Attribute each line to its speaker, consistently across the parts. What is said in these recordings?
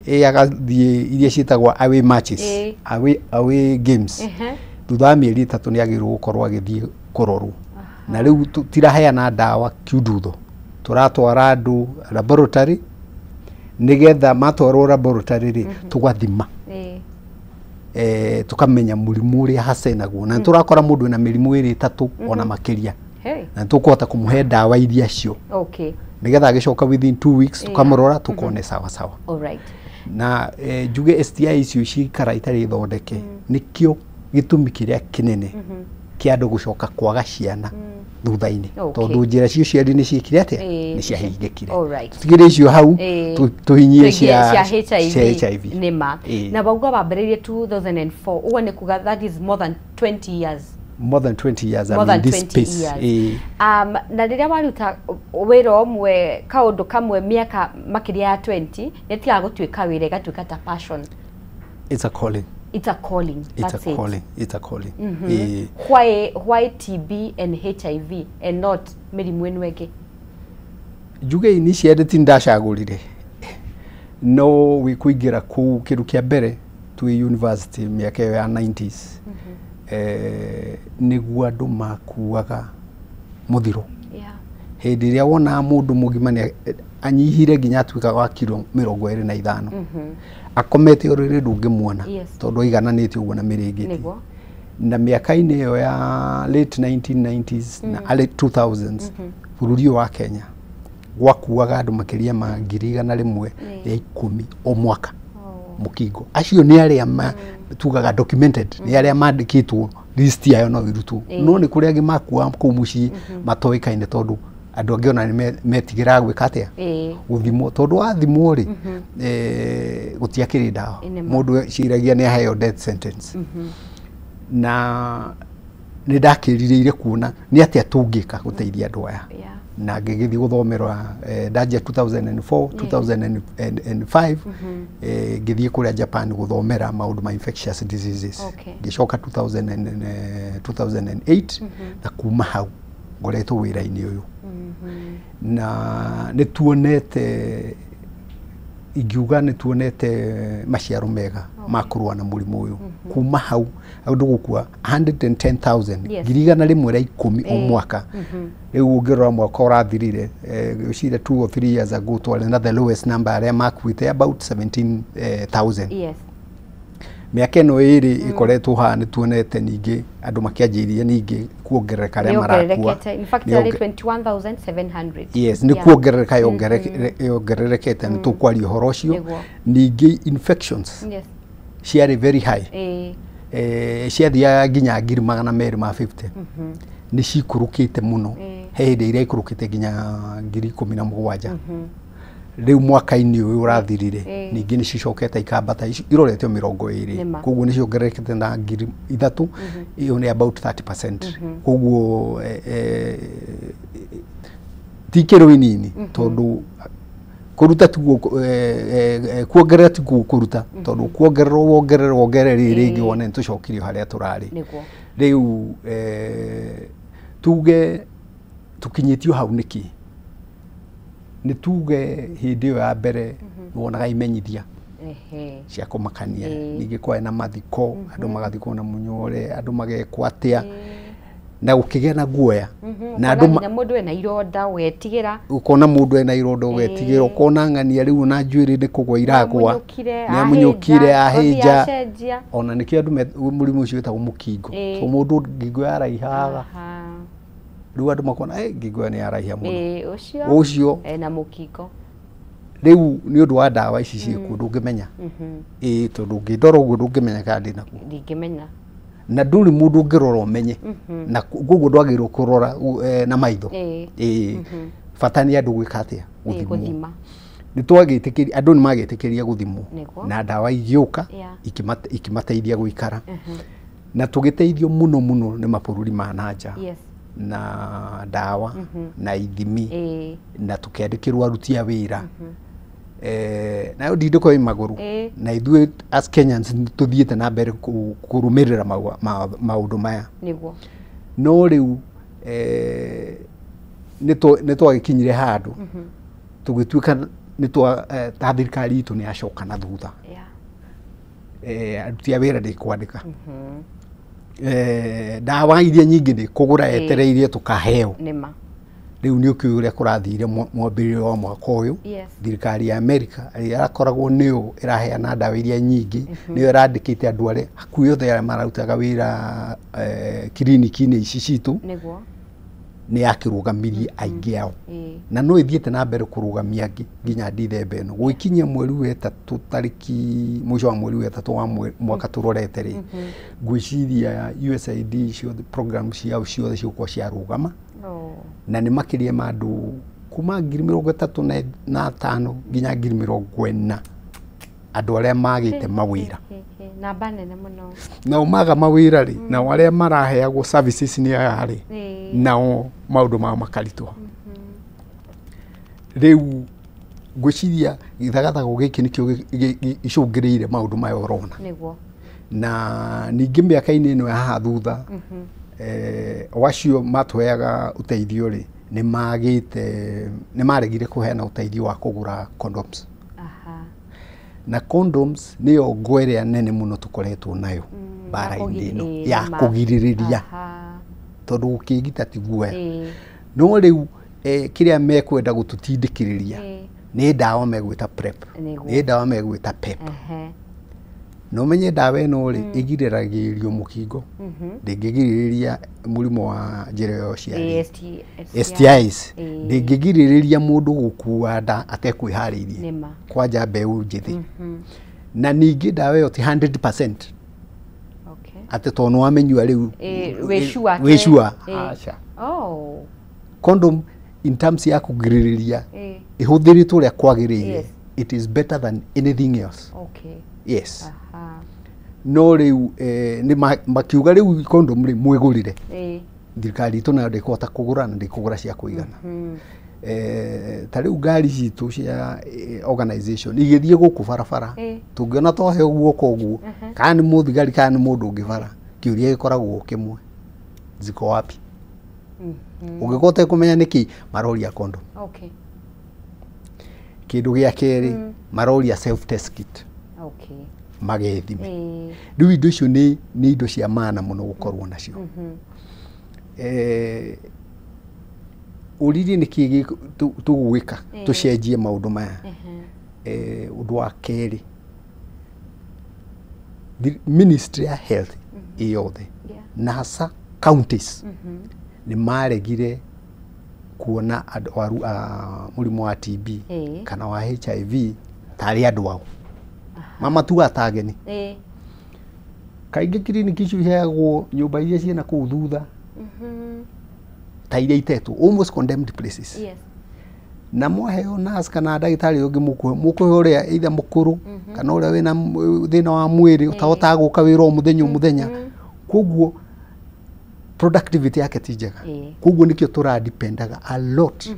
Speaker 1: agathie iria cietagwa away matches away games thutha mieri 3 ni agirwo gukorwo agithie kurorwo na riu tiraheana ndawa kiundutho turatwara andu laboratory nigetha matwarwo laboratory ri tugathima tukamenya murimu uri hase naguo na turakora mundu na mirimu iri 3 ona makiria na tukuhota kumuhe ndawa iria cio nigetha agicoka within 2 weeks tukamurora tukone sawa sawa.
Speaker 2: Alright.
Speaker 1: Na njuge STI icio cikara itari thondeke nikio gitumi kiria kinene kia andu gucoka kwaga ciana thutha-ini tondu njira cio ciari ni cikire atia ni ciahingikire. Tigire icio hau tuhinyie cia HIV
Speaker 2: nima na bauga bambiririe 2004 ugo ni kuga that is more than 20 years.
Speaker 1: More than 20 years I'm in this space.
Speaker 2: Na riria waruta wira omwe kaundu kamwe miaka makiria ya 20 netiga gutuika wira gatuika ta passion.
Speaker 1: It's a calling.
Speaker 2: It's a calling.
Speaker 1: It's a calling. It's a calling.
Speaker 2: Why TB and HIV and not mirimu enu enge?
Speaker 1: Juge ini ciendeti ndacagurire no wikuingira ku kiru kia mbere tu university miaka ya 90s niguo andu makuaga muthiro hindi ria wona mundu mugima ni anyihire nginya atuika wa kilo 25 akomete urire ndungimwona tondu igananite uguo na mirigiti na miaka-ini iyo ya late 1990s na early 2000s bururi wa Kenya gwakuaga andu makiria ma 100,000 ya 10 o mwaka mukingo acio ni aria tugaga documented ni aria mandikitwo list yayo no irutu no ni kuria gimakua ku muci matoikaine tondu andu angi ona ni metigira gwika atia guthimo tondu wathimo ri gutiakiri ndawa mundu ciragia ni aheo death sentence na ni ndakirire kuona ni atia tungika guteithia andu aya na ngigithii guthomerwa ndaje 2004 2005 ngithii kuria Japan guthomera maundu ma infectious diseases ngicoka 2008 na kuma hau ngoretwo wira-ini uyu na nituonete ingiuga nituonete maciaro mega makurwa na murimu uyu kuma hau andu gukua 110,000 girigana rimwe ra 10 o mwaka riu ngirora mwaka urathirire ucire 2 or 3 years ago to another lowest number aria makuite about 17,000 miaka ino iri ikoretwo ha nituonete ningi andu makianjiria ningi kuongerereka aria marakua
Speaker 2: in fact 21,700
Speaker 1: yes ni kuongerereka yongererekete ni tukwaria horo cio ningi infections ciari very high ciathia nginya 250 ni cikurukite muno hindi iria ikurukite nginya 17,000 riu mwaka-ini uyu urathirire ningi ni cicokete ikambata iroretio 20 koguo ni ciongererekete na 3,000 iyo ni about 30%. Koguo tikero inini tondu kuruta tu kuongerera tu kuruta tondu kuongerera ringi wone tucokirio haria turari riu tuge tukinyitio hau niki ni tuge hindi ya mbere wonaga imenyithia cia kumakania ningi kwa na mathiko andu magathiko na munyore andu magekwatia na gukigia na guoya
Speaker 2: na andu mundu ena ironda wetigira
Speaker 1: ukona mundu ena ironda wetigira ukona ngania riu na njuiri ni kugwa iragwa ni amunyukire ahija ona niki andu murimu ucio wetagwo mukingo so mundu ngingo yaraihaga riu andu makona ngingo ni yaraiha muno ucio
Speaker 2: ena mukingo
Speaker 1: riu ni undu wa ndawa ici ciku ndungimenya tondu ngindora uguo ndungimenya kana ndina ku
Speaker 2: ndingimenya
Speaker 1: na nduri mundu ngirora umenye na gugu ndwagirwo kurora na maitho fatani andu gwika atia guthima ni twagitikiria andu ni magitikiria guthimwo na ndawa igiuka ikimateithia guikara na tugiteithio muno muno ni mabũrũri ma nanja na ndawa na ithimi na tukiandikirwo aruti a wira na ndindiko i maguru na ithuĩ as Kenyans tuthiĩte na mbere kurumirira maundu maya
Speaker 2: niguo
Speaker 1: no riu nĩ twagikinyire handu tugituika nĩ twa ta thirikari itũ nĩ acoka na thutha aruti a wĩra ndĩkwandĩka ndawa iria nyingĩ nĩ kũgũra etereirie tũkaheo rĩu nĩ ũkĩũĩ ũrĩa kũrathire mwambĩrĩrio wa mwaka ũyũ thirikari ya America ĩrĩa ĩrakoragwo nĩyo ĩraheana ndawa iria nyingĩ nĩyo ĩrandĩkĩte andũ arĩa hakuhĩ othe arĩa mararutaga wĩra kiriniki-inĩ ici citũ nĩ yakĩrũgamirie aingĩ ao na no ĩthiĩte na mbere kũrũgamia angĩ nginya Dithemba ĩno gũikinyia mweri wa ĩtatũ tarĩki mũico wa mweri wa ĩtatũ wa mwaka tũrorete rĩ ngwĩciria USAID ciothe program ciao ciothe cigũkorwo ciarũgama na nĩ makĩria ma andũ kuma 35,000 nginya 40,000 andũ arĩa magĩte mawĩra
Speaker 2: namba nene mũno
Speaker 1: nao maga mawĩra rĩ nao arĩa maraheagwo services nĩ aya rĩ nao maũndũ mao makaritũha rĩu ngwĩciria gĩthagathago gĩkĩ nĩkĩo gĩcũngĩrĩire maũndũ maya ũrona na ningĩ mĩaka-inĩ ĩno ya haha thutha wacio matũheaga ũteithio rĩ nĩ maregire kũheana ũteithio wa kũgũra condoms na condoms nĩyo ngo ĩrĩa nene mũno tũkoretwo nayo bara-inĩ ĩno ya kũgirĩrĩria tondũ gũkĩgita ti guoya no rĩu kĩrĩa mekwenda gũtũtindĩkĩrĩria nĩ ndawa megwĩta PrEP nĩ ndawa megwĩta PEP no menye ndawa ĩno rĩ ĩgiragĩrĩrio mũkingo ndĩngĩgirĩrĩria mũrimũ wa njĩra ya ũciari STIs ndĩngĩgirĩrĩria mũndũ gũkua nda atekwĩharĩirie kwanja mbeũ njĩthĩ na ningĩ ndawa ĩyo ti 100% atĩ tondũ nĩ wamenyua rĩu wĩcua aca condom in terms ya kũgirĩrĩria ĩhũthĩrĩtwo ũrĩa kwagĩrĩire it is better than anything else yes no rĩu nĩ makiuga rĩu condom rĩ mwĩgũrĩre thirikari itũ nayo ndĩkũhota kũgũra na ndĩkũgũra cia kũigana ta rĩu ngari citũ cia organization igĩthiĩ gũkũ barabara tũngĩona twaheo guoko ũguo kana nĩ mũthigari kana nĩ mũndũ ũngĩ bara kĩũria gĩkoragwo kĩmwe ziko wapi ũngĩkorwo ũtekũmenya nĩkĩ maroria condom kĩndũ gĩa kerĩ maroria self test kit magethime rĩu indo icio nĩ indo cia maana mũno gũkorwo nacio ũririe nĩkĩ tũgwĩka tũcenjie maũndũ maya ũndũ wa kerĩ Ministry ya Health iyothe NASA counties nĩ maregire kuona arwaru a mũrimũ wa TB kana wa HIV tarĩ andũ ao mamatuga ta ageni kaingĩ kiriniki icio iheagwo nyũmba iria ciĩna kũu thutha ta iria itetwo almost condemned places na mwaheo nurse kana ndagĩtarĩ ũngĩ mũkũhe ũrĩa either mũkũrũ kana ũrĩa wĩna thĩna wa mwĩrĩ ũtahotaga gũka wĩra o mũthenya koguo productivity yake ti njega koguo nĩkĩo tũradependaga a lot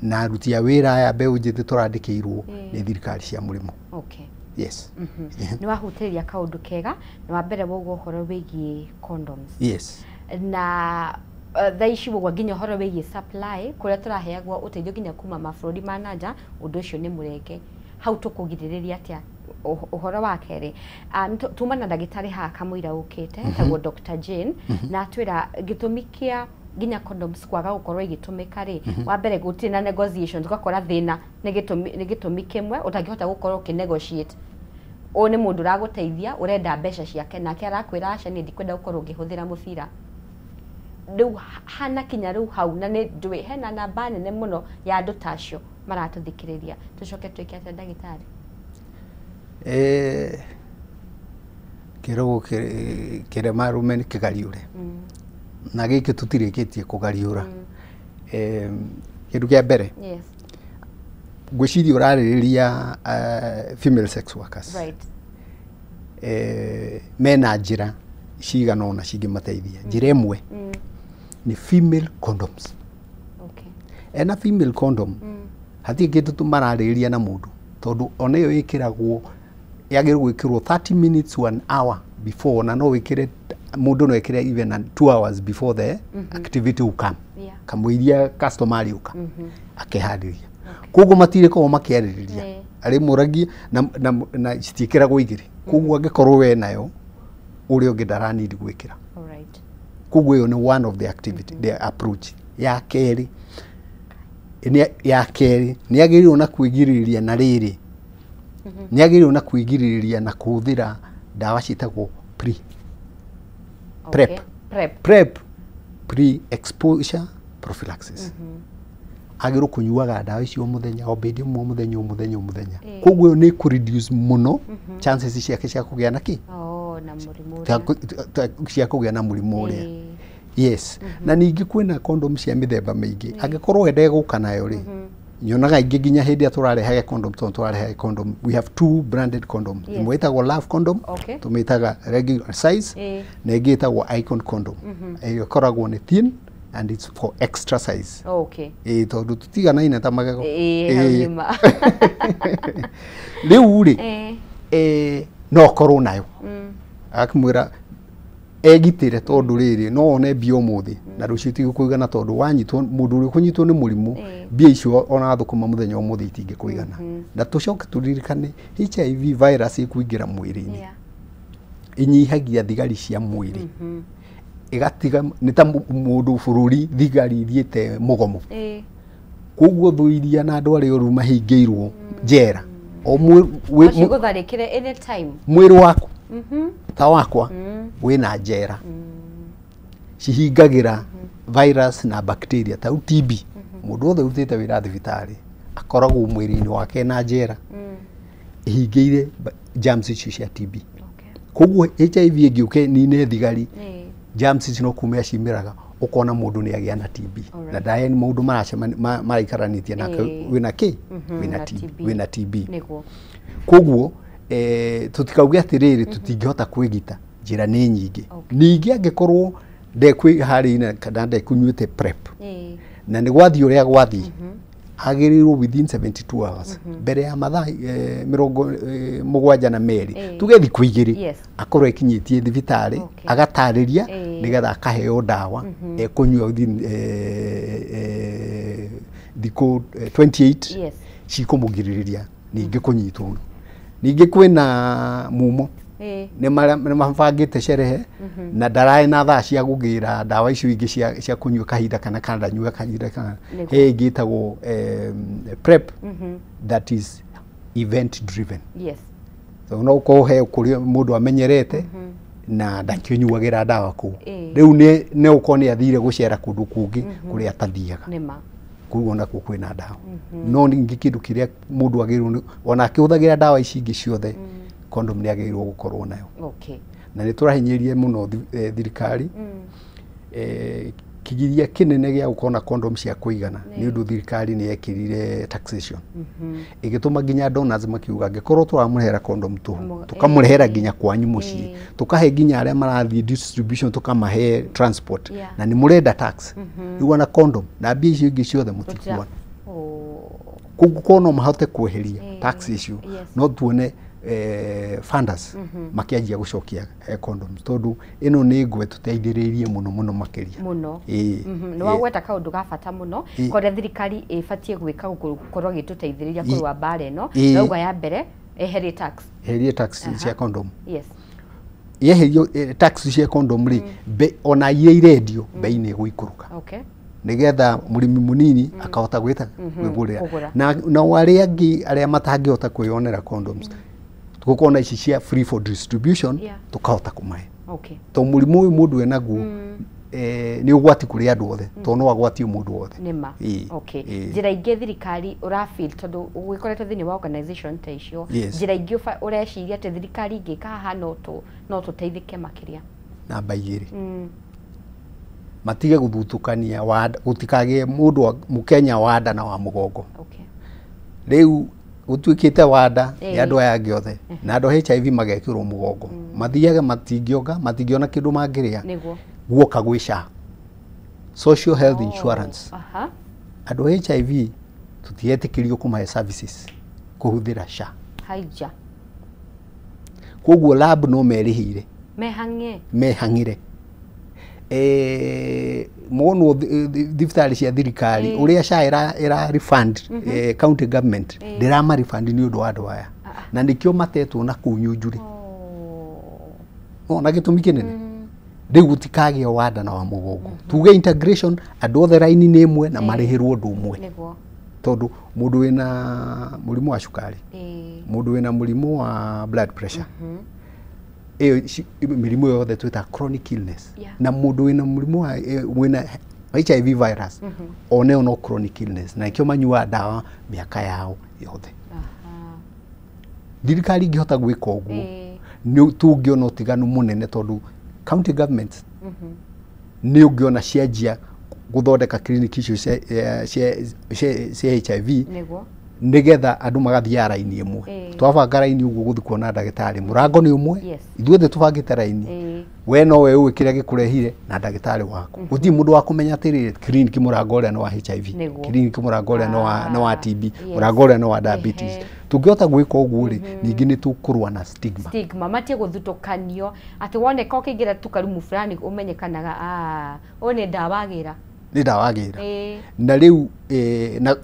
Speaker 1: na aruti a wĩra aya mbeũ njĩthĩ tũrandĩkĩirwo nĩ thirikari cia mũrimũ yes
Speaker 2: nĩ wahutĩria kaũndũ kega na wa mbere woguo ũhoro wĩgiĩ condoms
Speaker 1: yes
Speaker 2: na thaa ici woguo nginya ũhoro wĩgiĩ supply kũrĩa tũraheagwo ũteithio nginya kuma mabũrũri ma nanja ũndũ ũcio nĩ mũrenge hau tũkũgirĩrĩria atĩa ũhoro wa kerĩ tuma na ndagĩtarĩ haha kamũira ũkĩte tagwo Dr. Jane na atwĩra gĩtũmi kĩa nginya condoms kwaga gũkorwo igĩtũmĩka rĩ wa mbere gũtirĩ na negotiations ũgakora thĩna nĩ gĩtũmi kĩmwe ũtangĩhota gũkorwo ũkĩnegotiate ũyũ nĩ mũndũ ũragũteithia ũrenda mbeca ciake nake arakwĩra aca niĩ ndikwenda gũkorwo ngĩhũthĩra mũbira rĩu hana kinya rĩu hau na nĩ ndũĩ hena namba nene mũno ya andũ tacio maratũthikĩrĩria tũcoke twĩke atĩa ndagĩtarĩ
Speaker 1: kĩrogo kĩrema rũme nĩ kĩgariũre na gĩkĩ tũtirĩkĩtie kũgariũra kĩndũ kĩa mbere ngwĩciria ũrarĩrĩria female sex workers mena njĩra cigana ona cingĩmateithia njĩra ĩmwe nĩ female condoms ena female condom hatirĩ kĩndũ tũmararĩrĩria na mũndũ tondũ ona ĩyo ĩkĩragwo yagĩrĩirwo gwĩkĩrwo 30 minutes to an hour before na no wĩkĩre mũndũ no ekĩre even 2 hours before the activity will come kamũiria customer ariũka akeharĩria koguo matire ko makiaririria ari muragie na citikira gwigiri koguo angikorwo we nayo uri ungi ndaranidi gwikira.
Speaker 2: Alright.
Speaker 1: Koguo yo ni one of the activity the approach ya keri ni agirirwo na kwigiriria na riri ni agirirwo na kwigiriria na kuhuthira ndawa citagwo PrEP pre-exposure prophylaxis. Agirwo kunyuaga ndawa icio muthenya o bedi muthenya koguo ni ku reduce muno chances ciake cia kugea na ki
Speaker 2: na murimu
Speaker 1: cia kugea na murimu uria. Yes. Na ningi kwina condom cia mithemba mingi angikorwo wende guka nayo ri nyonaga ingi ginya hindi aturarehaga condom turarehaga condom. We have two branded condoms. Imwe itagwo Love condom tumitaga regular size na ingi itagwo Icon condom. Iyo koragwo ni thin and it's for extra size. Tondu tutigana ina ta magego riu ri no korwo nayo akimwira egitire tondu riri no one bio muthi na rucio tigikuigana tondu wanyitwo mundu uri kunyitwo ni murimu bia icio ona thukuma muthenya umuthi itinge kuigana na tucoke turirikane HIV virus ikuingira mwiri-ini inyihagia thigari cia mwiri igatiga ni ta mundu bururi thigari ithiete mugomo koguo thuiria na andu ari oru mahingiirwo njera o
Speaker 2: gutharikire anytime
Speaker 1: mwiri waku ta wakwa wina njera cihingagira virus na bacteria ta TB mundu othe utite wira thibitari akoragwo mwiri-ini wake na njera ihingiire germs icio cia TB. Koguo HIV ingiuke nine thigari germs icio no kumia cimiraga ukona mundu ni agia na TB na ndaye ni mundu maraikaranitie nake wina ki wina TB. Koguo tutikauge atiriri tutingihota kwigita njira ni nyingi ningi angikorwo ndekwihari kana ndekunyuite PrEP na ni gwathi uria gwathi agirirwo within 72 hours mbere ya mathaa 72 tugethi kuigiri akorwo ikinyitie thibitari agatariria nigetha akaheo ndawa ekunywa within thikũ 28 cikumugiririria ningi kunyitwo. Ningi kwina mumo ni mabangite sherehe na ndarai na thaa cia gugira ndawa icio ingi cia kunyua kahinda kana ndanyua kahinda kana gitagwo PrEP that is event driven. So no ko he kuri mundu amenyerete na ndakinyuagira ndawa ku riu ne ukoni athire gucera kundu kungi kuri atathiaga kuona kwina ndawa no ningi kindu kiria mundu agirwo ona akihuthagira ndawa ici ingi ciothe condom ni agirwo gukorwo nayo. Na ni turahinyirie muno thirikari kigiria kinene gia gukona condom cia kuigana ni undu thirikari ni yekirire taxation igituma ginya donors makiuga ngikorwo turamurehera condom tukamurehera ginya kwanyu mucii tukahe ginya aria marathie distribution tukamahe transport na ni murenda tax iwana condom na bia icio ingi ciothe mutikuona kugukono mahote kweheria tax issue no tuone funders makianjia gucokia condoms tondu ino ni ngwe tuteithiririe muno makiria
Speaker 2: muno no wagweta kaundu ga bata muno kore thirikari ifatie gwika gukorwo gituteithiriria kurwa bare no nauga ya mbere eherie tax cia condom yeherio tax cia condom ri ona iria irendio bei ni guikuruka nigetha murimi munini akahota gwita gwigurira na wale angi aria matangihota kwionera condoms tukona ici cia free for distribution tukahota kumahe to murimu uyu mundu enaguo ni ugwati kuri andu othe to no agwati mundu othe nima njira ingi thirikari urafeel tondu gwikoretwo thini wa organization ta icio njira ingi ureciria ati thirikari ingika haha no tuteithike makiria
Speaker 1: namba igiri matige guthutukania gutikage mundu mukenya wada na wa mugongo riu utuikite wada ya andu aya angi othe na andu HIV magekirwo mugongo mathiaga matingiona kindu mangiria guoka gwisha social health insurance andu HIV tutietikirio kumahe services kuhuthira SHA
Speaker 2: haija
Speaker 1: koguo lab no merihire
Speaker 2: mehangire
Speaker 1: mono thibitarĩ cia thirikari uria SHA era refund county government ndirama refund ni undu wa andu aya na nikio matetwo na kunyunjuri na gitumi kinene riu gutikagĩa wanda na wa mugongo tuge integration andu othe raini ni imwe na marihirwo ndu umwe tondu mundu wina murimu wa cukari mundu wina murimu wa blood pressure mirimu yothe twita chronic illness na mundu wina murimu wa wina HIV virus one no chronic illness na ikio manyua dawa miaka yao yothe thirikari ingihota gwika uguo ni tungiona utiganu munene tondu county governments ni ungiona cianjia guthondeka clinic icio cia HIV nigetha andu magathia raini imwe twabanga raini uguo guthi kuona ndagitari murango ni umwe ithuothe tubangite raini we no we uwe kiria gikurehire na ndagitari waku guthi mundu wa kumenya atiri clinic murango uria no wa HIV clinic murango uria no wa TB murango uria no wa diabetes tungihota gwika uguo ri ningi ni tukurwa na stigma
Speaker 2: matie guthutukanio ati woneka ukigira tukarumu fulani umenyekanaga one ndawagira
Speaker 1: ni ndawagira na riu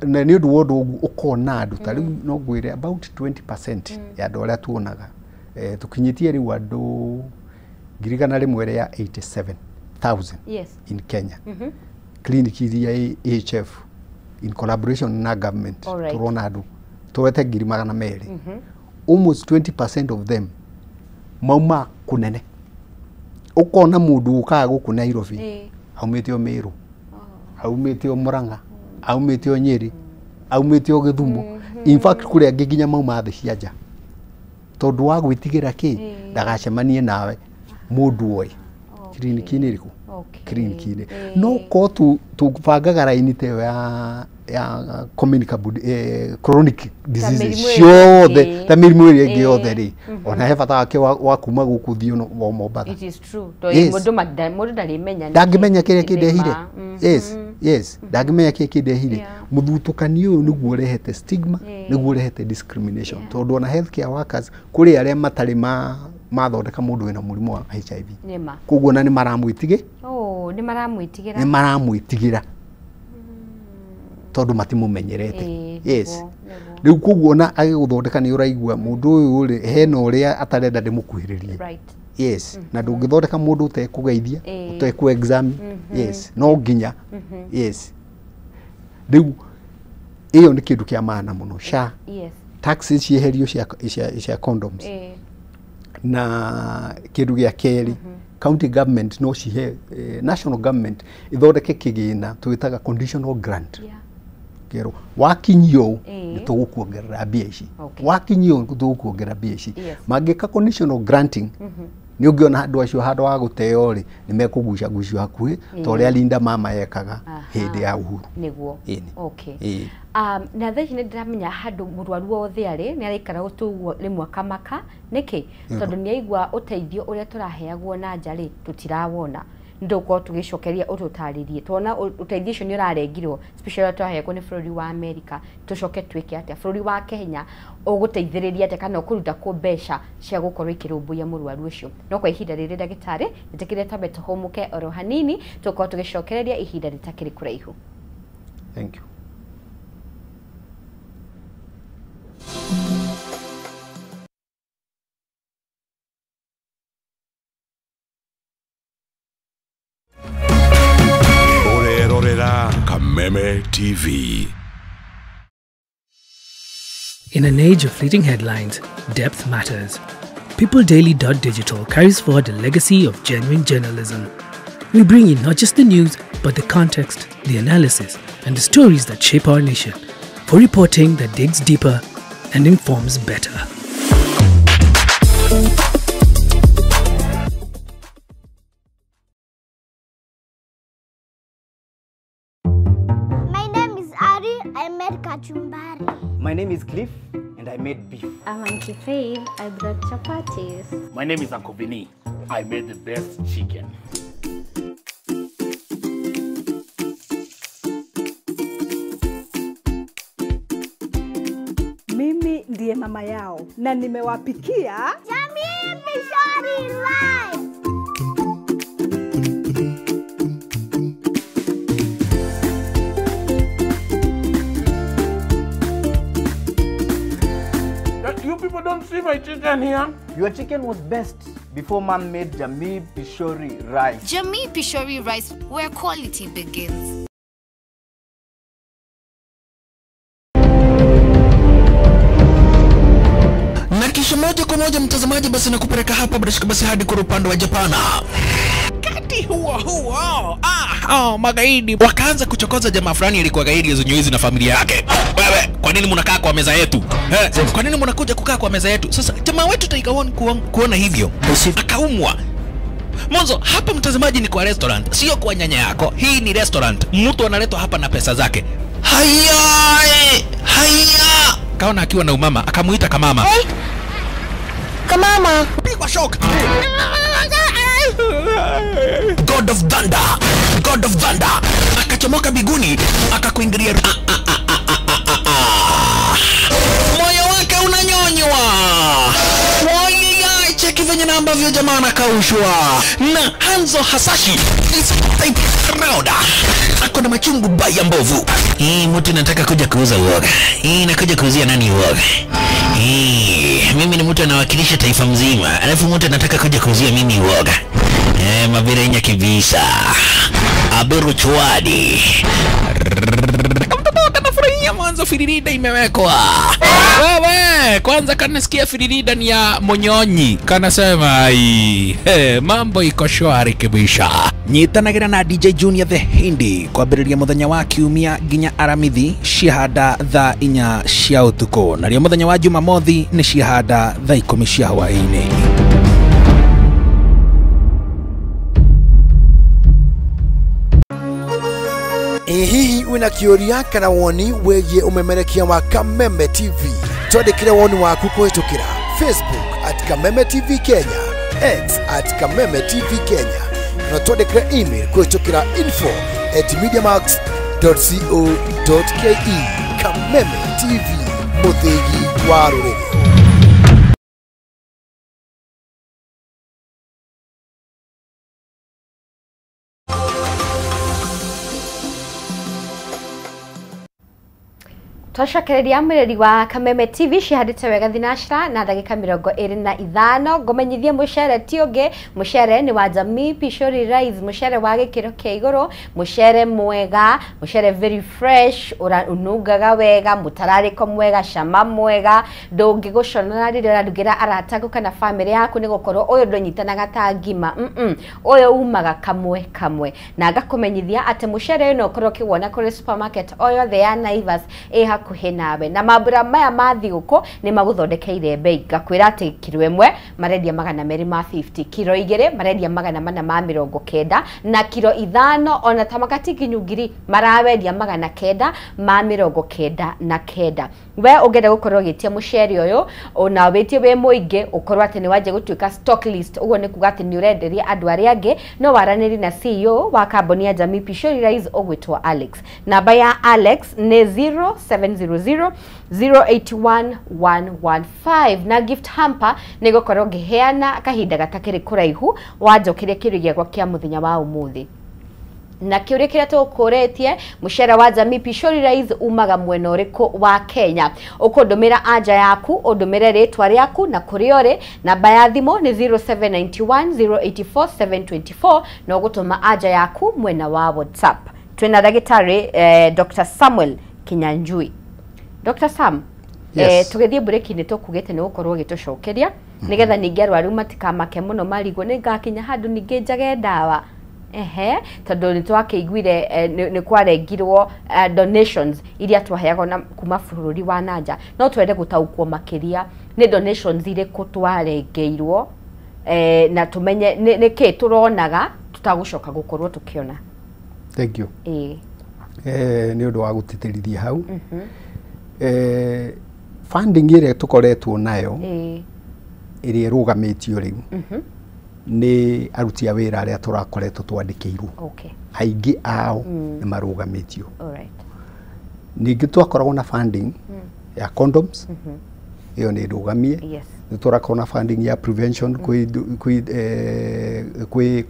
Speaker 1: na ni undu wondu ukona andu ta riu no gwire about 20% ya andu aria tuonaga tukinyitie riu andu ngirigana rimwe ya 87,000 in Kenya clinic iria AHF in collaboration na government turona andu tuwete ngiri magana meri almost 20% of them mauma kunene ukona mundu ukaga guku Nairobi aumitio Meru aumitio Murang'a aumitio Nyeri aumitio Githumu in fact kuria nginya mauma thi cianja tondu wa gwitigira ki ndagacemanie nawe mundu oi clinic ni riku clinic ni no ko tubangaga raini te ya communicable chronic diseases ciothe ta mirimu iria ingi yothe ri ona he bata wake wa kuma guku thio no Mombatha
Speaker 2: it is true to mundu ndarimenya
Speaker 1: ndangimenya kiria kindehire yes ndangimenya kiria kindehire muthutukanio uyu niguo rehete stigma niguo rehete discrimination tondu ona healthcare workers kuri aria matari mathondeka mundu wina murimu wa HIV koguo na ni maramwitige ni maramwitigira tondu matimumenyerete riu koguo na agiguthondeka ni uraigua mundu uyu ri hena uria atarenda ndimukuhiririe na ndungithondeka mundu utekugeithia uteku exam no nginya riu iyo ni kindu kia maana muno SHA taxes cieherio cia condoms na kindu gia keri county government no cihe national government ithondeke kigina twitaga conditional grant kero wakinyio nitugukuongerera mbia ici wakinyio nitugukuongerera mbia ici mangika conditional granting ni ungiona andu acio handu wa guteo ri ni mekugucia gucio hakuhi to ria Linda mama yekaga hindi ya uhuru
Speaker 2: niguo na thaici ni ndiramenya handu murwaru wothe ari ni araikara utuguo rimwe akamaka niki tondu ni aigua uteithio uria turaheagwo na njari tutirawona nduko tugicokeria ututaririe tuona uteithio ucio ni urarengirwo special turaheagwo ni bururi wa America tucoke twike atia bururi wa Kenya uguteithiriria atia kana ukuruta ku mbeca cia gukorwo ikirumbuya murwaru ucio no kwa ihinda riri ndagitari nitikire tabe tuhomuke oro hanini tuko tugicokereria ihinda ritakiri kuraihu.
Speaker 1: Thank you.
Speaker 3: Kameme TV.
Speaker 4: In an age of fleeting headlines, depth matters. PeopleDaily.digital carries forward a legacy of genuine journalism. We bring in not just the news, but the context, the analysis, and the stories that shape our nation, for reporting that digs deeper and informs better.
Speaker 5: I made kachumbari.
Speaker 6: My name is Cliff and I made beef.
Speaker 7: I'm Auntie Faith. I brought chapatis.
Speaker 8: My name is Uncle Vinny. I made the best chicken.
Speaker 9: Mimi ndiye mama yao na nimewapikia
Speaker 5: Jamii Pishori Live.
Speaker 8: people don't see my chicken here.
Speaker 6: Your chicken was best before Mom made Jamii Pishori rice.
Speaker 3: Jamii Pishori rice, where quality begins.
Speaker 10: Na kisha moja kwa moja mtazamaji, basi nakupeleka hapa basi hadi kwa upande wa Japana. Kati huo magaidi wakaanza kuchokoza jamaa fulani alikuwa gaidi Zunyoizi na familia yake. Wewe, kwa nini mnakaa kwa meza yetu? Kwa nini mnakuja kukaa kwa meza yetu? Sasa jamaa wetu taikaona kuona hivyo akaumwa. Mwanzo hapa mtazamaji ni kwa restaurant, sio kwa nyanya yako. Hii ni restaurant. Mtu analetwa hapa na pesa zake. Haya! Kaona akiwa na umama, akamuita kamama. Hey. Kamama, pigwa shock. God of Thunder. Akachomoka biguni, akakuingilia. Moyo wake unanyonywa. Cheki venye na ambavyo jamaa anakaushwa. Na Hanzo Hasashi ako na machungu baya mbovu. Mtu nataka kuja kuuza uoga. Nakuja kuuzia nani uoga? Mimi ni mtu anawakilisha taifa mzima. Alafu mtu anataka kuja kuuzia mimi uoga. Mabirenya kibisa. Abiru chwadi. Kanafurahia mwanzo firirida imewekwa. Wewe, kwanza kanasikia firirida ni ya Monyonyi. Kanasema mambo iko shwari kibisha. Nyitanagira na DJ Junior the Hindi kwa biriria muthenya wa kiumia ginya aramithi shihada thaa 4 cia utuko. Na rio muthenya wa Jumamothi ni shihada thaa 10 cia hwaini.
Speaker 11: Hihi wina kioria kana woni wegie umemerekia wa Kameme TV. Twandikire woni waku kuhitukira Facebook @Kameme TV Kenya, X @Kameme TV Kenya, na twandikire email kuhitukira info@mediamax.co.ke. Kameme TV, muthigi wa ruriri.
Speaker 2: Twashakereria mwiriri wa Kameme TV shihadite wega thinashira na ndagika 25 ngomenyithie mucere tiuge mucere ni wa Jamii Pishori rice, mucere wa gikiro kia iguru, mucere mwega, mucere very fresh, unungaga wega, mutarariko mwega, shama mwega, ndungiguconora riria urarugira arataku kana family yaku ni gukorwo uyu ndonyitanaga ta ngima. Uyu umaga kamwe na ngakumenyithia ati mucere uyu no korwo kiwona kuri supermarket oyo the ya Naivas hakuhe nawe na mabura maya mathiguko ni maguthondekeire bei. Ngakwira ati kilo imwe marendia 250, kilo 2 marendia 490 na kilo 5 ona tamakati kinyugiri marawendia 999. We ugenda gukorwo gitia mucere uyu ona wetie we muingi ukorwo ati ni waje gutuika stock list, ugo ni kuga ati ni urenderia andu aria angi no waraniri na CEO wa kambuni ya Jamii Pishori rice ogwitwa Alex. Namba ya Alex ni 0700081115 na gift hamper ni gukorwo ngiheana kahinda gatakiri kuraihu wanjokirie kirugia gwa kia muthenya wa umuthi. Na kiuria kiria tukuretie mucere wa Jamii Pishori rice umaga mwena uriku wa Kenya. Ukundumira anja yaku, undumire ritwa riaku na kuria uri. Namba ya thimu ni 0791084724 na ugutuma anja yaku mwena wa WhatsApp. Twina dagitari Dr. Samuel Kinyanjui. Dr. Sam, yes. Tugethie break ni tukugete ni gukorwo gitucokeria nigetha ningi arwaru matikamake muno marigo ni ngakinya handu ningi njage ndawa. Tondu ni twakeiguire ni kwarengirwo donations iria twaheagwo na kuma bururi wa nanja, no twende gutaukwo makiria ni donations iriku twarengeirwo na tumenye ni ki turonaga tutagucoka gukorwo tukiona.
Speaker 1: Thank you. Ni undu wa gutitirithia hau. Funding ire tukoretwo nayo iri rugamitio riu ni aruti a wira aria turakoretwo twandikirwo. Aingi ao ni marugamitio. Ningi twakoragwo na funding ya condoms, iyo ni rugamie. Ni turakorwo na funding ya prevention kwi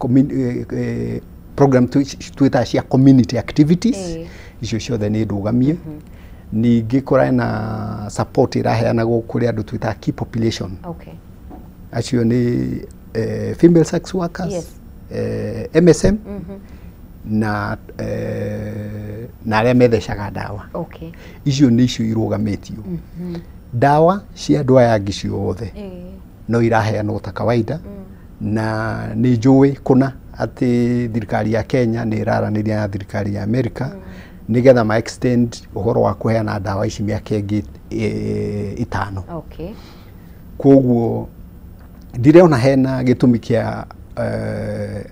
Speaker 1: program twita cia community activities, icio ciothe ni ndugamie. ningĩ kũrĩ na support ĩraheanagwo kũrĩ andũ twĩtaga key population.
Speaker 2: Okay.
Speaker 1: Acio nĩ female sex workers,
Speaker 2: Yes.
Speaker 1: MSM, na arĩa methecaga ndawa.
Speaker 2: Okay.
Speaker 1: Icio nĩ icio irũgamĩtio. Ndawa cia andũ aya angĩ ciothe no iraheanwo ta kawaida, na nĩ njũĩ kuna atĩ thirikari ya Kenya nĩ ĩraranĩria na thirikari ya Amerika nigetha ma extend ũhoro wa kũheana ndawa ici mĩaka ĩngĩ 5.
Speaker 2: Okay.
Speaker 1: Koguo ndirona hena gĩtũmi kĩa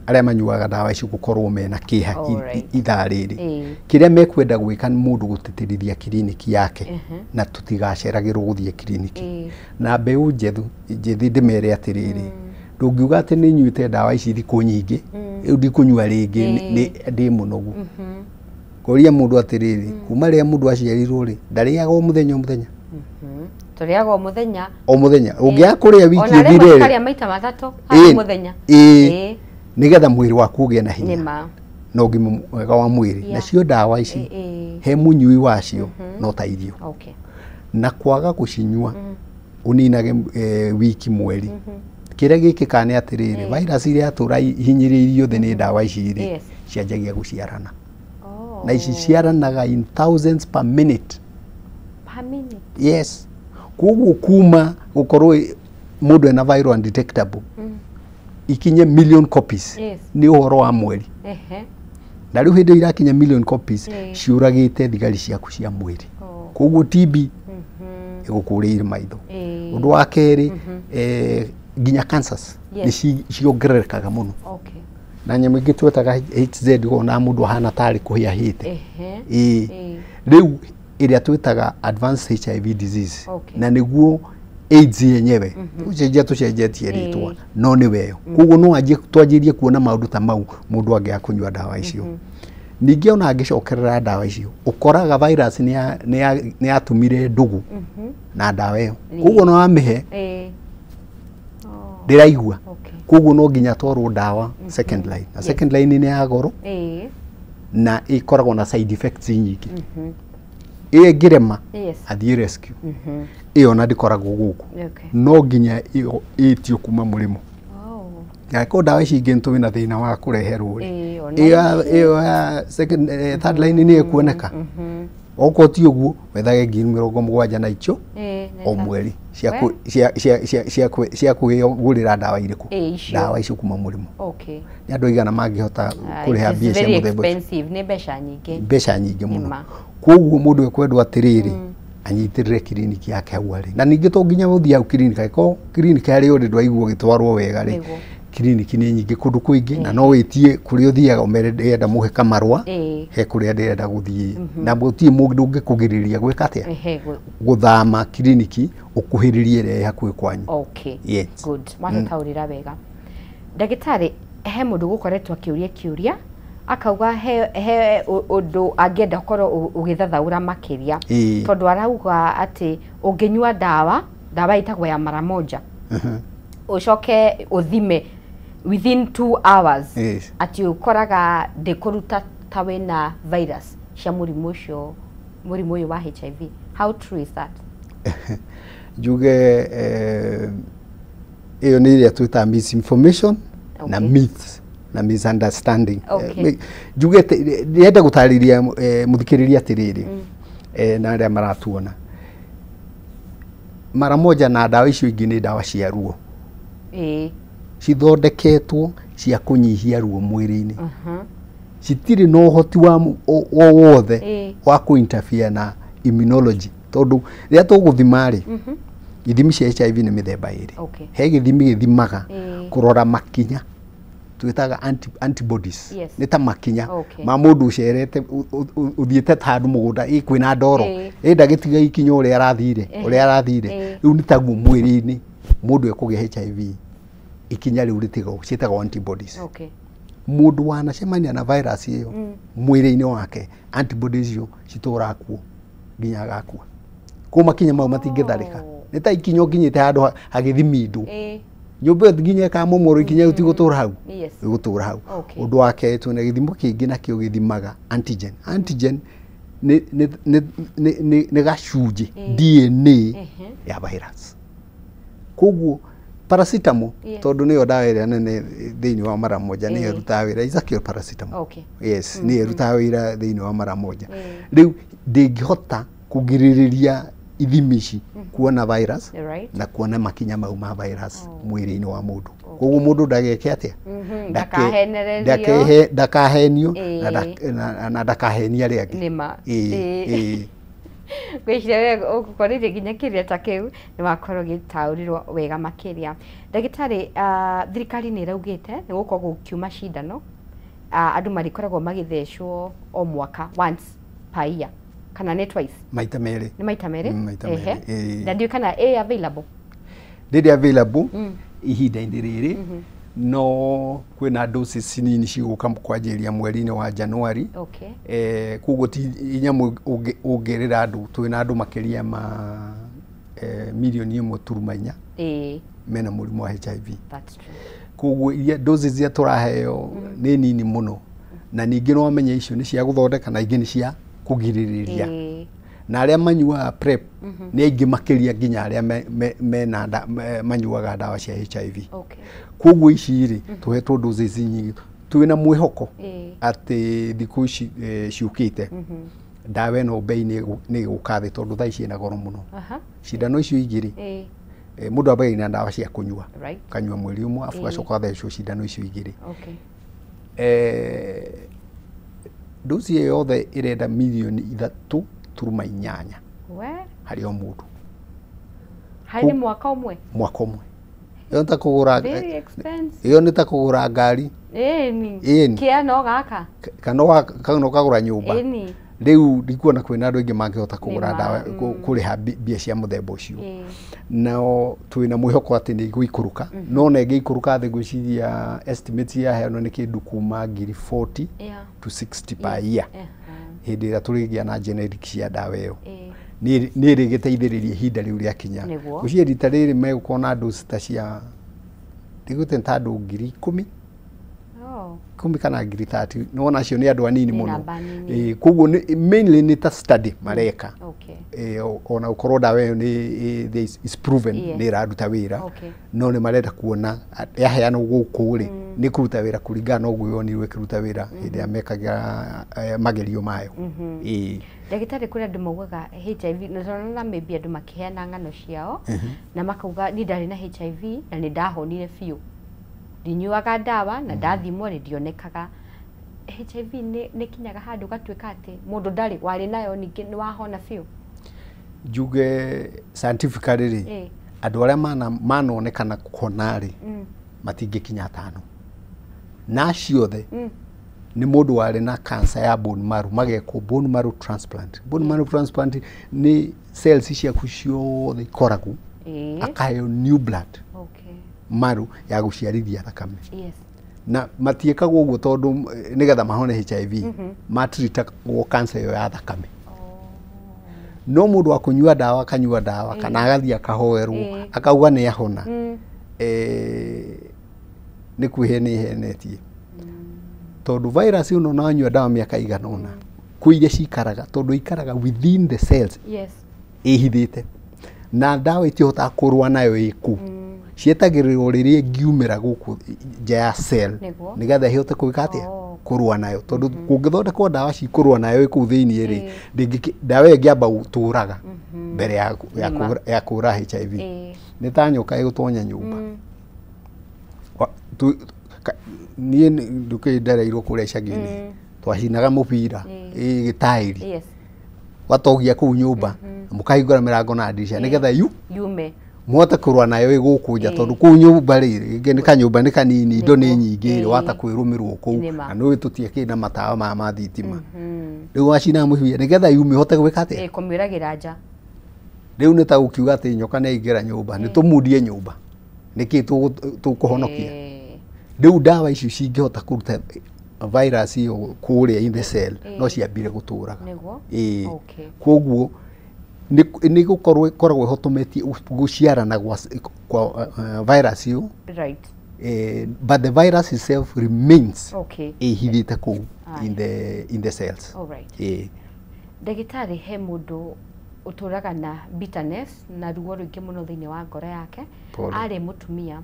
Speaker 1: arĩa manyuaga ndawa ici gũkorwo mena kĩha ithaa rĩrĩ. Kĩrĩa mekwenda gwĩka nĩ mũndũ gũtĩtĩrithia kiriniki yake na tũtigaceragĩrwo gũthiĩ kiriniki. Na mbeũ njĩthĩ ndĩmere atĩrĩrĩ, ndũngiuga atĩ nĩ nyuĩte ndawa ici thikũ nyingĩ, rĩu ndikũnyua rĩngĩ ndĩ mũnogu. Koria mũndũ atĩrĩrĩ, kuma rĩrĩa mũndũ aciarirwo rĩ, ndarĩaga o mũthenya.
Speaker 2: Tũrĩaga o mũthenya.
Speaker 1: O mũthenya. Ũngĩaga kũrĩa wiki ĩthire rĩ.
Speaker 2: Ona rĩmwe maita matatũ harĩ mũthenya.
Speaker 1: Nigetha mwĩrĩ waku ũgĩe na hinya. Na ũgima mwega wa mwĩrĩ. Nacio ndawa ici he mũnyui wacio no ta irio.
Speaker 2: Okay.
Speaker 1: Na kwaga gũcinyua ũninage wiki mweri. Kĩrĩa gĩkĩkaga nĩ atĩrĩrĩ, virus iria tũra hinyĩrĩirio thĩ nĩ ndawa ici rĩ, cianjagia gũciarana. Na ici ciaranaga in thousands per minute.
Speaker 2: Per minute?
Speaker 1: Yes. Koguo kuma gũkorwo mũndũ ena viral undetectable ikinye million copies nĩ ũhoro wa mweri. Na rĩu hĩndĩ irakinya million copies ciũragĩte thigari ciaku cia mwĩrĩ. Koguo TB ĩgũkũrĩire maitho. Ũndũ wa kerĩ nginya cancers nĩ ciongererekaga mũno. Na nyamũ ingĩ twetaga HZ ona mũndũ ahana tarĩ kũhĩa hĩte. Rĩu ĩrĩa twetaga advanced HIV disease na nĩguo AIDS yenyewe tucenjetie rĩtwa no nĩ weyo. Koguo no twanjĩrie kuona maũndũ ta mau mũndũ angĩaga kũnyua ndawa icio. Ningĩ ona angĩcokerera ndawa icio ũkoraga virus nĩ yatumire ndũgũ na ndawa ĩyo. Koguo no amĩhe ndĩraigua. Koguo no nginya twarwo ndawa second line. Na second line nĩ ya goro na ĩkoragwo na side effects nyingĩ. Ĩngĩrema athiĩ rescue ĩyo na ndĩkoragwo gũkũ, no nginya ĩtio kuma mũrĩmo. Angĩkorwo ndawa ici ingĩ twĩna thĩna wa kũreherwo ĩyo ya third line nĩ ĩkuoneka. Okorwo ti ũguo wethage 70,000 na icio o mweri cia kwĩgũrĩra ndawa irĩkũ, ndawa icio kuma mũrĩmo. Nĩ andũ aigana mangĩhota kũrĩha mbia cia mũthemba ũcio.
Speaker 2: Nĩ mbeca nyingĩ.
Speaker 1: Mbeca nyingĩ mũno. Koguo mũndũ ekwendwo atĩrĩrĩ anyitĩrĩre kiriniki yake hau arĩ. Na ningĩ to nginya gũthiĩ hau kiriniki, angĩkorwo kiriniki harĩ ũrĩ ndwaigua gĩtwarwo wega rĩ, kiriniki nĩ nyingĩ kũndũ kũingĩ na no wĩtie kũrĩa ũthiaga ũmere ndĩrenda mũhe kamarũa he kũrĩa ndĩrenda gũthiĩ. Na gũtirĩ mũndũ ũngĩkũgirĩrĩria gwĩka atĩa gũthama kiriniki ũkuhĩrĩrie ĩrĩa hakuhĩ kwanyu.
Speaker 2: Okay. Yes. Good. Matataũrĩra wega. Ndagĩtarĩ, he mũndũ gũkoretwo akĩũria kĩũria akauga he ũndũ angĩenda gũkorwo ũgĩthathaũra makĩria, tondũ arauga atĩ ũngĩnyua ndawa ĩtagwo ya mara moja ũcoke ũthime within 2 hours atĩ ũkoraga ndĩkũruta ta wĩna virus cia mũrimũ ũyũ wa HIV. How true is that?
Speaker 1: Njuge ĩyo nĩ ĩrĩa twĩtaga misinformation na myths na misunderstanding. Njuge ndĩrenda gũtarĩria mũthikĩrĩria atĩrĩrĩ na arĩa maratuona, mara moja na ndawa icio ingĩ nĩ ndawa cia ruo cithondeketwo cia kũnyihia ruo mwĩrĩ-inĩ. Citirĩ na ũhoti o wothe wa kũ-interfere na immunology, tondũ rĩrĩa tũgũthima rĩ, ithimi cia HIV nĩ mĩthemba ĩrĩ. He gĩthimi gĩthimaga kũrora makinya twĩtaga antibodies. Nĩ ta makinya ma mũndũ ũcerete ũthiĩte handũ mũgũnda kwĩna ndoro ndagĩtiga ikinya ũrĩa arathire rĩu nĩ taguo mwĩrĩ-inĩ mũndũ ekũgĩa HIV ikinya rĩu ciĩtagwo antibodies. Mũndũ wanacemania na virus ĩyo mwĩrĩ-inĩ wake antibodies icio citũraga kuo nginya agakua. Kwa makinya mau matingĩtharĩka. Nĩ ta ikinya ũkinyĩte handũ hagĩthimindwo nyũmba nginya kamomoro ikinya ũtigũtũra hau ũgũtũra hau. Ũndũ wa kerĩ twĩna gĩthimo kĩngĩ nakĩo gĩthimaga antigen nĩ gacunjĩ DNA ya virus. Koguo paracetamol tondu niyo dawa ĩrĩa nene thĩinĩ wa mara moja nĩ ĩrutaga wĩra isakio paracetamol. Yes, nĩ ĩrutaga wĩra thĩinĩ wa mara moja. Rĩu ndĩngĩhota kũgirĩrĩria ithimi ici kuona virus na kuona makinya mau ma virus mwĩrĩ-inĩ wa mũndũ. Koguo mũndũ ndageke atĩa? Ndakahenio na ndakahenia arĩa angĩ.
Speaker 2: Gwĩciria wega ũgũkorire nginya kĩrĩa ta kĩu nĩ wakorwo gĩtaũrirwo wega makĩria. Ndagĩtarĩ, thirikari nĩ ĩraugĩte nĩ gũkorwo gũkiuma cindano, andũ marĩkoragwo magĩthecwo o mwaka once per year kana nĩ twice?
Speaker 1: Maita merĩ.
Speaker 2: Nĩ maita merĩ? Na ndiũ kana available?
Speaker 1: Ndĩrĩ available ihinda-inĩ rĩrĩ, no kwĩna doses nini cigũka kwanjĩrĩria mweri-inĩ wa Januari. Koguo ti nyamũ ũngĩrĩra andũ, twĩna andũ makĩria ma milioni 1.4 mena mũrimũ wa HIV. Koguo doses iria tũraheo nĩ nini mũno, na ningĩ no wamenye icio nĩ cia gũthondeka na ingĩ nĩ cia kũgirĩrĩria. Na arĩa manyuaga PrEP nĩ aingĩ makĩria nginya arĩa manyuaga ndawa cia HIV. Koguo ici rĩ tũhetwo doses nyingĩ, twĩna mwĩhoko atĩ thikũ ici ciũkĩte ndawa ĩno bei nĩ ĩgũka thĩ tondũ thaa ici ĩna goro mũno. Cindano icio igĩrĩ mũndũ ambagia na ndawa cia kũnyua, kanyua mweri ũmwe afu gacoka thecwo cindano icio igĩrĩ. Dosi ĩyo yothe ĩrenda milioni 3.8 harĩ o mũndũ.
Speaker 2: Harĩ mwaka ũmwe?
Speaker 1: Mwaka ũmwe. Iyo nĩ ta kũgũra, iyo nĩ ta kũgũra ngari.
Speaker 2: Kĩano gaka
Speaker 1: kana kagũra nyũmba. Rĩu ndikuona kwĩna andũ aingĩ mangĩhota kũgũra ndawa kũrĩha mbia cia mũthemba ũcio. Nao twĩna mwĩhoko atĩ nĩ igũikũrũka, no na ĩngĩikũrũka thĩ gwĩciria estimate yaheanwo nĩ kĩndũ kuma 40 to 60 per year. Hĩndĩ ĩrĩa tũrĩgĩa na generic cia ndawa ĩyo nĩ ĩrĩgĩteithĩrĩria ihinda rĩu rĩakinya. Gũciria rita rĩrĩ megũkorwo na dose ta cia ndigute ta andũ 10,000 kana 30,000, nona acio nĩ andũ anini mũno. Koguo mainly nĩ ta study mareka. Ona ũkorwo ndawa ĩyo nĩ is proven nĩ ĩraruta wĩra, no nĩ marenda kuona yaheanwo gũkũ rĩ nĩ kũruta wĩra kũringana na ũguo yonirwo ĩkĩruta wĩra hĩndĩ ya mekaga magerio mayo.
Speaker 2: Ndagĩtarĩ, kũrĩ andũ maugaga HIV, na tũrona maybe andũ makĩheana ng'ano ciao na makauga nĩ ndarĩ na HIV na nĩ ndahonire biũ, ndinyuaga ndawa na ndathimwo nĩ ndionekaga. HIV nĩ kinyaga handũ gatuĩka atĩ mũndũ ndarĩ warĩ nayo ningĩ nĩ wahona biũ?
Speaker 1: Njuge scientifically rĩ andũ arĩa manonekana kũhona rĩ matingĩkinya 5, na ciothe nĩ mũndũ warĩ na cancer ya bone marrow magekwo bone marrow transplant. Bone marrow transplant nĩ cells ciaku ciothe ikoragwo akaheo new blood marrow ya gũciarithia thakame. Na matiĩkagwo ũguo tondũ nĩgetha mahone HIV, matritagwo cancer ĩyo ya thakame. No mũndũ wa kũnyua ndawa akanyua ndawa kana agathiĩ akahoerwo akauga nĩ ahona, nĩ kwĩhenetie tondũ virus ĩno no anyua ndawa mĩaka igana ũna kwĩ iria cikaraga tondũ ikaraga within the cells ĩhithĩte, na ndawa itihotaga kũrũa nayo ĩkũ, cietagĩrĩrwo rĩrĩa ngiumĩra gũkũ nja ya cell nĩgetha ihote kũĩka atĩa kũrũa nayo, tondũ kũngĩthondekwo ndawa cikũrũa nayo ĩkũ thĩinĩ rĩ ndawa ĩngĩamba gũtũraga mbere ya kũra HIV. Nĩ ta nyoka ĩgũtonya nyũmba. Niĩ ndũkĩndereirwo kũrĩa icagi-inĩ twacinaga mũbira gĩtaĩri watogia kũu nyũmba mũkahingũra mĩrango na ndirisha nĩgetha
Speaker 2: yume
Speaker 1: muhote kũrũa nayo ĩgũkũ nja tondũ kũu nyũmba rĩrĩ nĩ kanyũmba nĩ kanini, indo nĩ nyingĩ wata kwĩrũmĩrwo kũu na nĩ tũtiakĩ na matawa ma thitima. Rĩu wacina mũbira nĩgetha yume hote gwĩka atĩa
Speaker 2: kũmĩũragĩra nja.
Speaker 1: Rĩu nĩ ta gũkiuga atĩ nyoka nĩ aingĩra nyũmba nĩ tũmundie nyũmba nĩkĩ tũkũhonokia. Rĩu ndawa icio cingĩhota kũruta virus ĩyo kũrĩa in the cell no ciambire gũtũraga. Koguo nĩ gũkorwo ĩkoragwo ĩhotometie gũciarana kwa virus ĩyo, but the virus itself remains ĩhithĩte kũu in the cells.
Speaker 2: Ndagĩtarĩ he mũndũ uturaga na bitterness na ruo rũingĩ mũno thĩinĩ wa ngoro yake. Arĩ mũtumia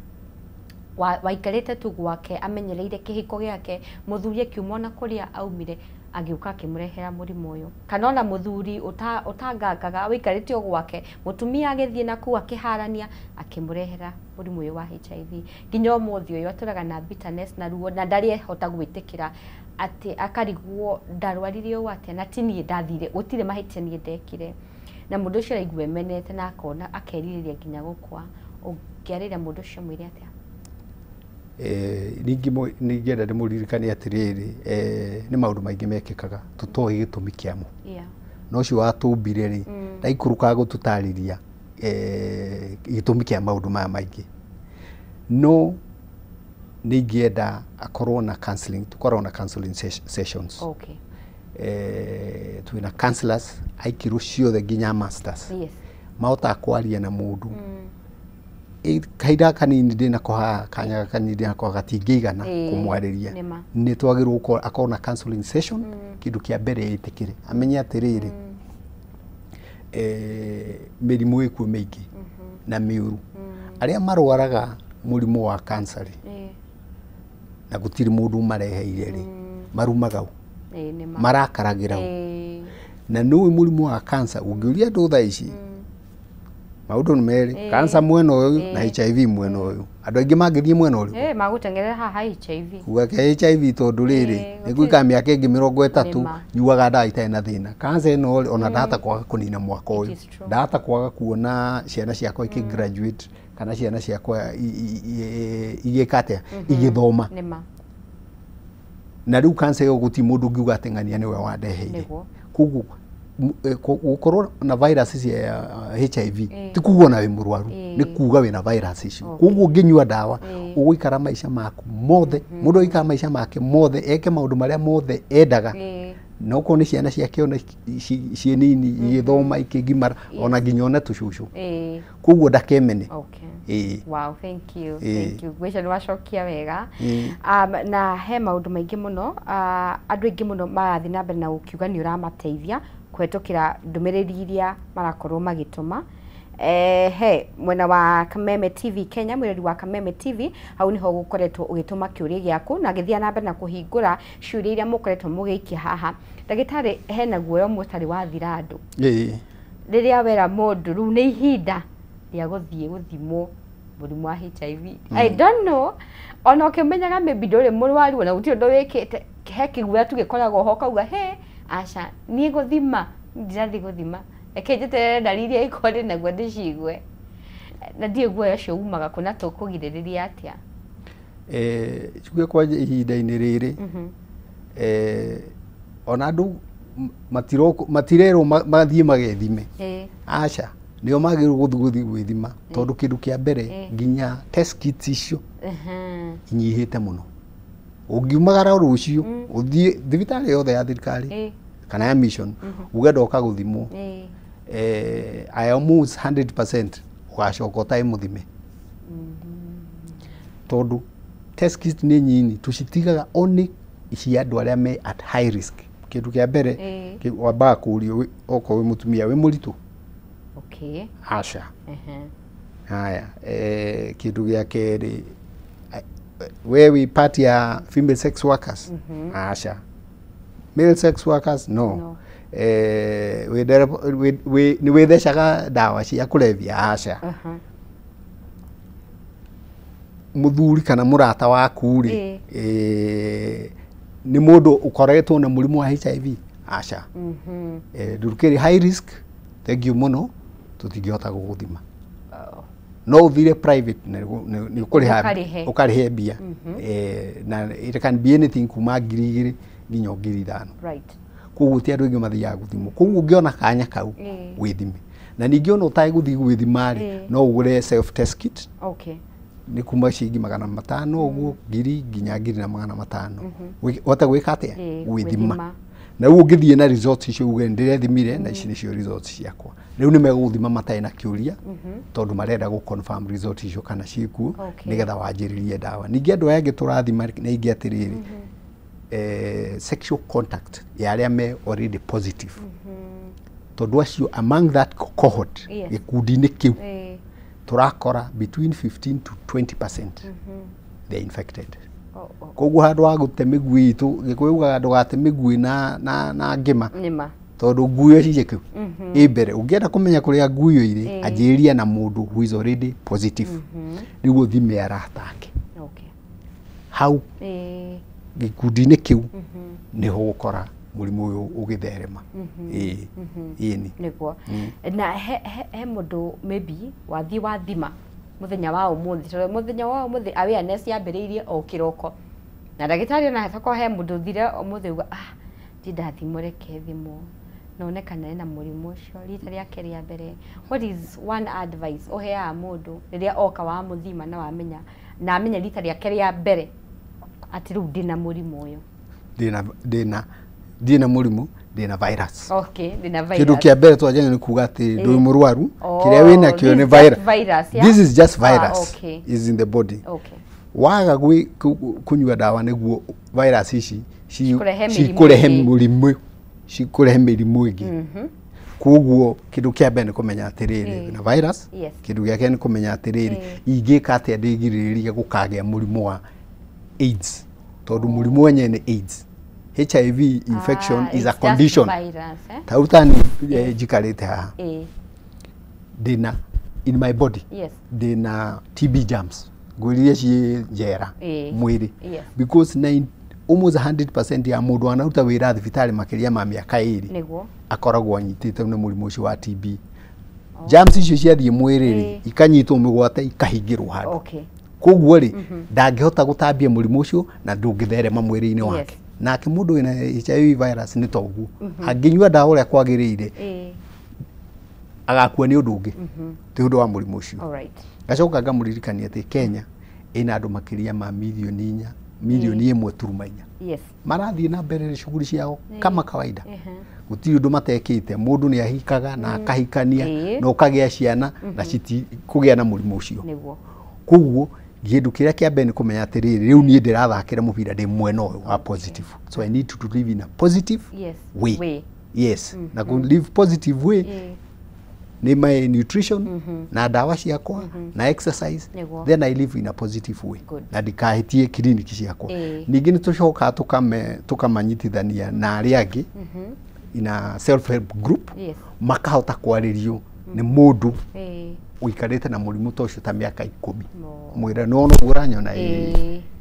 Speaker 2: waikarĩte tu gwake amenyereire kĩhiko gĩake, mũthuri akiuma na kũrĩa aumire agĩũka akĩmũrehera mũrimũ ũyũ. Kana ona mũthuri ũtangangaga waikarĩte o gwake, mũtumia agĩthiĩ na kũu akĩharania akĩmũrehera mũrimũ ũyũ wa HIV. Nginya ũmũthĩ ũyũ atũraga na bitterness na ruo na ndarĩ ehota gwĩtĩkĩra atĩ akarigwo ndarwarire ũũ atĩa na ti niĩ ndathire, gũtirĩ mahĩtia niĩ ndekire. Na mũndũ ũcio araigua emenete na akona akerirĩria nginya gũkua. Ũngĩarĩria mũndũ ũcio mwĩre atĩa?
Speaker 1: Ningĩenda ndĩmũririkanie atĩrĩrĩ, nĩ maũndũ maingĩ mekĩkaga tũtoĩ gĩtũmi kĩamo. No ũcio watũmbire rĩ, ndaikũrũkaga gũtũtarĩria gĩtũmi kĩa maũndũ maya maingĩ. No nĩingĩenda akorwo na counseling, tukorwo na counseling sessions. Twĩna counselors aikirwo ciothe nginya masters. Mahotaga kwaria na mũndũ. Kahinda kanini ndĩnako haha, kanya kanini ndĩnako gatingĩigana kũmwarĩria. Nĩ twagĩrĩirwo akorwo na counseling session, kĩndũ kĩa mbere yĩtĩkĩre. Amenye atĩrĩrĩ, mĩrimũ ĩkuo mĩingĩ na mĩũru. Arĩa marwaraga mũrimũ wa cancer na gũtirĩ mũndũ mareheire rĩ, marumaga marakaragĩra na nĩ mũrimũ wa cancer. Ũngĩũria andũ thaa ici maũndũ nĩ merĩ, cancer mwena ũyũ na HIV mwena ũyũ. Andũ aingĩ mangĩthiĩ mwena ũrĩkũ?
Speaker 2: Magũteng'erera haha HIV.
Speaker 1: Kuga HIV tondũ rĩrĩ nĩgũikara mĩaka ĩngĩ 30 nyuaga ndawa itarĩ na thĩna. Cancer ĩno ona ndahota kwaga kũnina mwaka ũyũ, ndahota kwaga kuona ciana ciakwa ikĩ-graduate kana ciana ciakwa igĩka atĩa igĩthoma. Na rĩu cancer ĩyo gũtirĩ mũndũ ũngiuga atĩ ng'ania nĩwe wandeheire. Koguo gũkorwo na virus cia HIV ti kuga ona wĩ mũrwaru, nĩ kuga wĩna virus icio. Koguo ũngĩnyua ndawa ũgũikara maica maku mothe, mũndũ ũikara maica make mothe eke maũndũ marĩa mothe endaga. Na okorwo nĩ ciana ciake ona ciĩ nini igĩthoma ikĩngimara ona nginya one tũcucu. Koguo ndakemene.
Speaker 2: Wow, thank you. Thank you. Gwĩca nĩ wacokia wega. Na he maũndũ maingĩ mũno, andũ aingĩ mũno marathiĩ na mbere na gũkiuga nĩ ũramateithia kũhetũkĩra ndũmĩrĩri iria marakorwo magĩtũma. He mwena wa Kameme TV Kenya, mwĩrori wa Kameme TV, hau niho gũkoretwo ũgĩtũma kĩũria gĩaku na gĩthiĩ na mbere na kũhingũra ciũria iria mũkoretwo mũgĩikia haha. Ndagĩtarĩ, hena guoya ũmwe ũtarĩ wathira andũ. Rĩrĩa wera mũndũ rĩu nĩ ihinda rĩa gũthiĩ gũthimwo mũrimũ wa HIV. I don't know, ona ũkĩmenyaga maybe ndũrĩ mũrwaru ona gũtirĩ ũndũ wĩkĩte, he kĩguoya tu gĩkoragwo ho kauga he aca niĩ gũthima ndirathiĩ gũthima, reke njeterere ndariri ĩkorĩ naguo ndĩcigue. Na ndiĩ guoya ũcio umaga kũ na tũkũgirĩrĩria atĩa?
Speaker 1: Tuge kwa ihinda-inĩ rĩrĩ ona andũ matirerwo mathiĩ magethime. Aca nĩo magĩrĩirwo gũthiĩ gwĩthima tondũ kĩndũ kĩa mbere nginya test kits icio inyihĩte mũno. Ũngiumagara rũciũ ũthiĩ thibitarĩ yothe ya thirikari kana ya mission ũgenda ũkagũthimwo, I almost 100% ũgacoka ũtarĩ mũthime. Tondũ test kits nĩ nyinyi, tũcitigaga only cia andũ arĩa me at high risk. Kĩndũ kĩa mbere wambaga kũũrio okorwo wĩ mũtumia wĩ mũritũ. Aca. Haya, kĩndũ gĩa kerĩ we wĩ part ya female sex workers. Aca. Male sex workers no. Nĩ wĩthecaga ndawa cia kũrebia. Aca. Mũthuri kana mũrata waku rĩ nĩ mũndũ ũkoretwo na mũrimũ wa HIV. Aca. Ndũkĩrĩ high risk, thengiũ mũno tũtingĩhota gũgũthima. No ũthire private nĩ ũkarĩhe mbia. Na it can be anything kuma 2,000 nginya 5,000. Koguo ti andũ aingĩ mathiaga gũthimwo. Koguo ũngĩona kanya kau wĩthime. Na ningĩ ona ũtarĩ gũthiĩ gwĩthima rĩ, no ũgũre self test kit. Nĩ kuma ciringi 500 ũguo 1,000 nginya 2,500. Wota gwĩka atĩa? Gwĩthima. Na rĩu ũngĩthiĩ na results icio uge ndĩrethimire na ici nĩcio results ciakwa. Rĩu nĩ megũthima matarĩ na kĩũria tondũ marenda gũ-confirm results icio kana ciĩkuo nĩgetha wanjĩrĩrie ndawa. Ningĩ andũ aya angĩ tũrathima na ingĩ atĩrĩrĩ, sexual contact ya aria me already positive tondu acio among that cohort gikundi-ini kiu turakora between 15 to 20% they are infected. Koguo handu wa gute migui itu gikuuga andu gate migui na ngima tondu nguyo cije kiu ibere ungienda kumenya kuria nguyo iri anjiria na mundu who is already positive niguo thime aratake hau gikundi-ini kiu niho gukora murimu uyu ugitherema ni
Speaker 2: niguo na he mundu maybe wathi wathima muthenya wa umuthi tondu muthenya wa umuthi awareness yambiriirie o kiroko na ndagitari ona hetako he mundu thire umuthi uga ndathimo reke thimo nonekana ena murimu ucio rita riake ria mbere. What is one advice oheaga mundu riria oka wa muthima na wamenya na amenya rita riake ria mbere ati riu ndina murimu uyu
Speaker 1: ndina murimu ndina virus.
Speaker 2: Okay, ndina virus.
Speaker 1: Kindu kia mbere twajanya ni kuga ati ndui murwaru kiria wina kio ni virus. This is just virus is in the body.
Speaker 2: Okay.
Speaker 1: Waga kunywa dawa niguo virus ici cikurehe murimu cikurehe mirimu ingi koguo kindu kia mbere ni kumenya atiriri na virus kindu gia ni kumenya atiriri ingika atia ndigiririria gukagia murimu wa AIDS tondu murimu wenye ni AIDS. HIV infection is a condition. Tautani jikarite haha dina in my body dina TB germs ngwiriria ci njera mwiri because almost 100% ya mundu anaruta wira thibitari makiria ma miaka 2 akoragwo anyitite ni murimu ucio wa TB. Germs icio ciathie mwiri ikanyitwo migwate ikahingirwo handu koguo ri ndangihota gutambia murimu ucio na ndungitherema mwiri-ini wake nake mundu wina HIV virus ni toguo anginyua dawa uria kwagiriire agakua ni undu ungi ti undu wa murimu ucio. Gacoka ngamuririkania ati Kenya ina andu makiria ma milioni 1.4 marathie na mbere shughuli ciao kama kawaida gutiri undu matekite mundu ni ahikaga na akahikania na ukagia ciana na citi kugia na murimu ucio koguo gindu kiria kia mbere ni kumenya atiriri riu ni ndirathakira mubira ndi mwena wa positive so I need to live in a positive way. Na ku live positive way ni my nutrition na dawa ciakwa na exercise then I live in a positive way na ndikahitie kliniki ciakwa ningi ni tucoka tukamanyitithania na aria angi ina self help group makahota kwaririo ni mundu uikarite na murimu tocio ta miaka 10 mwira no uranyona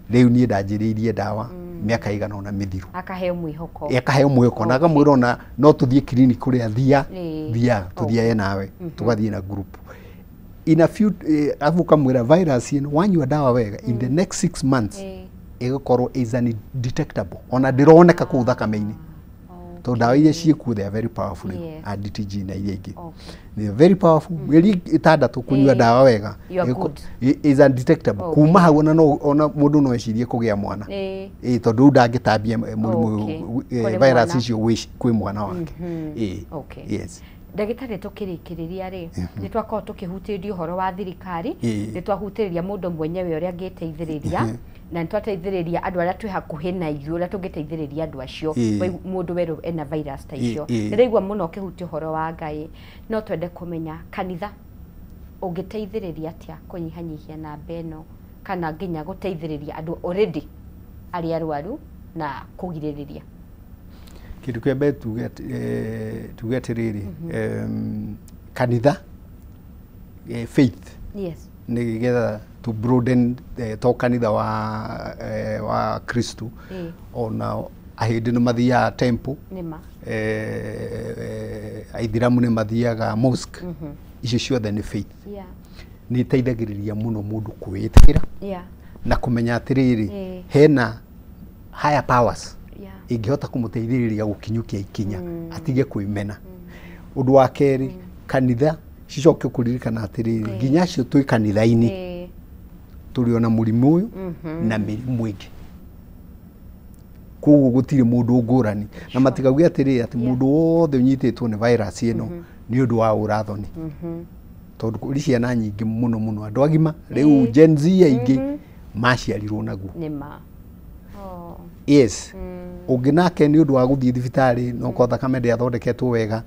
Speaker 1: riu ni ndanjiriirie dawa miaka igana ona mithiru
Speaker 2: akaheo mwihoko
Speaker 1: na akamwira ona no tuthie clinic kuria thia tuthie nawe tugathie na group in a few avu kamwira virus ino wanyua dawa wega in the next 6 months igakorwo is undetectable ona ndironeka ku thakame-ini to dawa iria ciku they are very powerful DTG na iria ingi they are very powerful weli itandatu kunyua dawa wega is undetectable kuma hau ona mundu no ecirie kugia mwana tondu ndangitambia murimu virus icio kwi mwana wake
Speaker 2: ndagitari tukirikiriria ri ni twakorwo tukihutiria uhoro wa thirikari ni twahutiriria mundu mwenyewe uria angiteithiriria na ntwateithiriria andu aria twi hakuhi na ithuĩ uria tungiteithiriria andu acio mundu weru ena virus ta icio ndiraigua muno kihuti uhoro wa Ngai no twende kumenya kanitha ungiteithiriria atia kunyihanyihia na beno kana nginya guteithiriria andu already aria arwaru na kugiririria
Speaker 1: kindu kia mbere tuge atiriri kanitha faith ni getha to broaden to kanitha wa Kristo ona ahindi ni mathiaga temple aithiramu ni mathiaga mosque icio ciothe ni faith ni iteithagiriria muno mundu kwitira na kumenya atiriri hena higher powers ingihota kumuteithiriria gukinyukia ikinya atige kwimena undu wa keri kanitha cicoke kuririkana atiriri nginya cio twi kanitha-ini turiona murimu uyu na mirimu ingi koguo gutire mundu ngurani na matikauge atiriri ati mundu wothe unyititwo ni virus ino ni undu wa urathoni tondu kuri ciana nyingi muno andu agima riu Gen Z aingi maciarirwo naguo Yes. Unginake ni undu wa guthii thibitari no kwa thakame ndiathondeketwo wega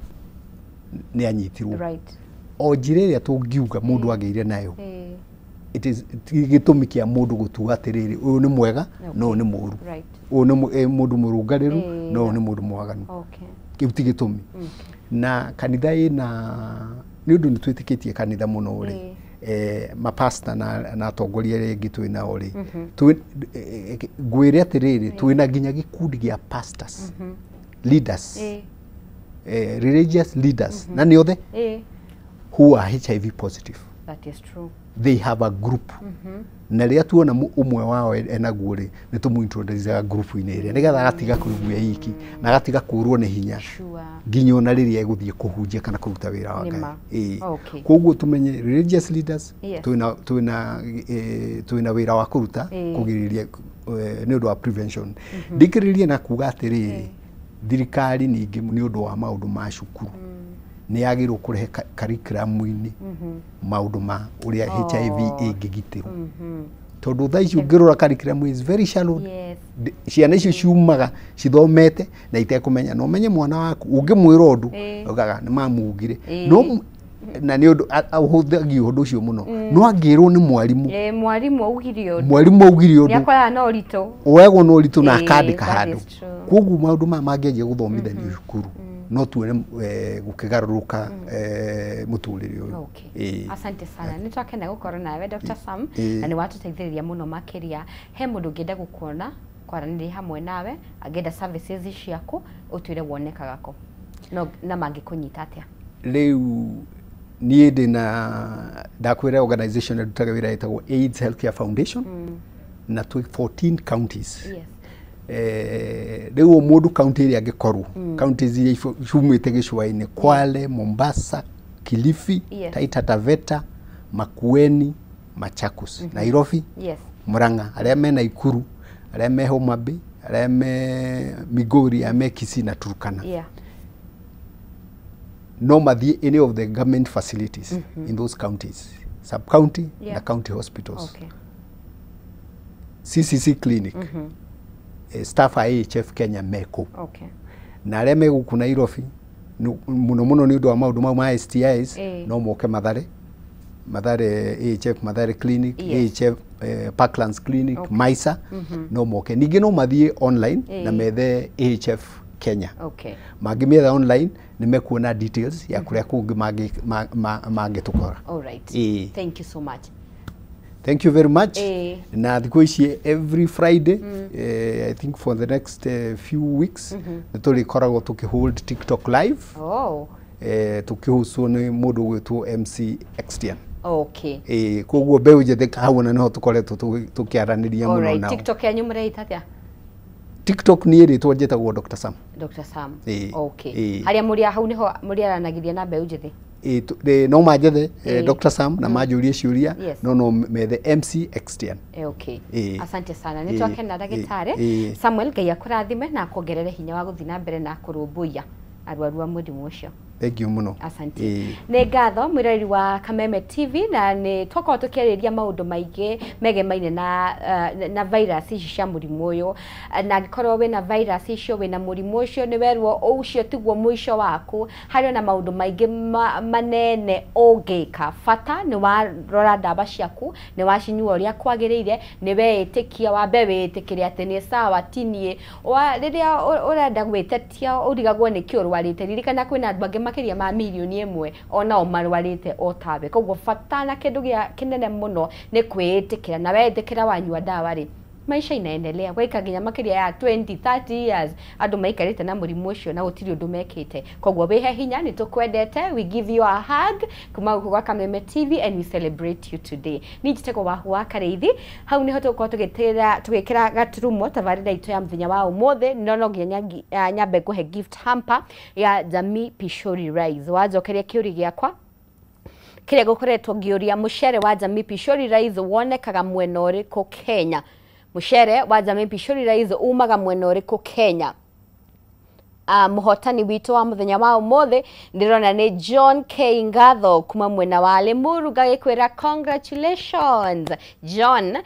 Speaker 1: ni anyitirwo.
Speaker 2: Right.
Speaker 1: O njira iria tungiuga mundu ageire nayo. It is gitumi kia mundu gutua atiriri uyu ni mwega no ni muru.
Speaker 2: Right.
Speaker 1: Uyu ni mundu murungariru no ni mundu mwaganu.
Speaker 2: Okay.
Speaker 1: Kiuti gitumi. Na kanitha ina ni undu ni twitikitie kanitha muno uri. Mapasta na atongoria ringi twina uri. Gwire atiriri twina nginya gikundi gia pastors. Leaders. Religious leaders. Na ni othe? Who are HIV positive.
Speaker 2: That is true.
Speaker 1: They have a group. Na ria tuona umwe wao enaguo ri ni tumuintroduce group ine ria nigetha gatiga kurugia hiki na gatiga kurwo ni hinya nginya ona riria eguthie kuhunjia kana kuruta wira wa Ngai. Koguo tumenye religious leaders twina wira wa kuruta kugiriria ni undu wa prevention. Ndikiririe na kuga atiriri thirikari ningi ni undu wa maundu ma cukuru ni yagirwo kurehe curriculum-ini maundu ma uria HIV ingigitirwo tondu tha icio ngirora curriculum is very shallow. Ciana icio ciumaga cithomete na itekumenya no menye mwana waku ungimwira undu ugaga ni mamugire no na ni undu ahuthagia undu ucio muno no angirwo ni mwarimu
Speaker 2: mwarimu augire undu
Speaker 1: ni
Speaker 2: akwara no rito
Speaker 1: wego no rito na akandika handu koguo maundu mangianjia guthomithania cukuru no tuone gukigaruruka muturire uyu.
Speaker 2: Asante sana. Ni twakenda gukorwo nawe Dr. Sam na ni watuteithiriria muno makiria. He mundu ngenda gukuona kwaraniri hamwe nawe agenda services ciaku utwire wonekaga ko no na mangikunyita atia
Speaker 1: riu nie ndina ndakwira organization ndutaga wira etagwo AIDS Healthcare Foundation na 14 counties. Riu mundu county iria angikorwo counties iria cumite gicua-ini Kwale, Mombasa, Kilifi, Taita Taveta, Makueni, Machakos, Nairobi, Murang'a, aria me Naikuru, aria me Homa Bay, aria me Migori, aria me Kisii na Turkana. No mathie any of the government facilities in those counties, sub county na county hospitals. CCC clinic. Staff IHF Kenya meko. Na aria me guku Nairobi muno muno ni undu wa maundu ma STIs no moke Mathare AHF Mathare clinic, AHF Parklands clinic, Maisa no moke ningi no mathie online na methe AHF Kenya. Magimetha online ni mekuona details ya kuria kungi mangitukora.
Speaker 2: All right. Thank you so much.
Speaker 1: Thank you very much. Na thiko ici every Friday, I think for the next few weeks, tuli koragwo tukihold TikTok live. Tukihuswo ni mundu gwitwo MC Extian. Koguo mbeu njithe kahuna no tukoretwo tukiaraniria muno nao.
Speaker 2: TikTok yanyu mureita atia?
Speaker 1: TikTok ni ritwo njitagwo Dr. Sam.
Speaker 2: Dr. Sam. Haria muria hau niho muriaranagiria na mbeu njithe.
Speaker 1: No majethe Dr. Sam na majurie ciuria no methe MC Extian.
Speaker 2: Asante sana. Ni twakenda ndagitari Samuel Ngai akurathime na kuongerere hinya wa guthina mbere na kurumbuya arwaru a mudimu ucio.
Speaker 1: Thank you muno.
Speaker 2: Asante. Nĩ ngatho mwirori wa Kameme TV na nĩ twakorwo tukiarĩria maundu maingĩ megemaine na virus ici cia mũrimũ ũyũ na angĩkorwo wĩna virus icio wĩna mũrimũ ũcio nĩ werwo ũcio tiguo mũico waku harĩ na maundu maingĩ manene ũngĩka bata nĩ warora ndawa ciaku nĩ wacinyua ũrĩa kwagĩrĩire nĩ weĩtĩkia wambe wĩtĩkĩre atĩ nĩ sawa tinie rĩrĩa ũrenda gwĩtetia ũrigagwo nĩ kĩo ũrwarĩte ririkana kwĩna andũ angĩ makiria ma milioni imwe onao marwarite otawe koguo bata na kindu gia kinene muno ni kwiitikira na weetikira wanyua ndawa ri maisha inaendelea gwaika nginya makiria ya 20-30 years andu maikarite na murimu ucio na gutiri undu mekite koguo wihe hinya ni tukwendete we give you a hug kuma kwa Kameme TV and we celebrate you today nijiteko wa kareithi hau niho tuko tugikira gaturumo tabarida itu ya mthenya wa umuthi nono nginya nyambe kuhe gift hamper ya Jamii Pishori Rice wajokeria kiuri giakwa kire gukoretwo ngiuria mucere wa Jamii Pishori Rice wonekaga mwena uriku Kenya mucere wa Jamii Pishori Rice umaga mwena uriku Kenya muhotani wito wa muthenya wa umothe ndirona ni John K Ngatho kuma mwena wa Limuru gagikwira congratulations John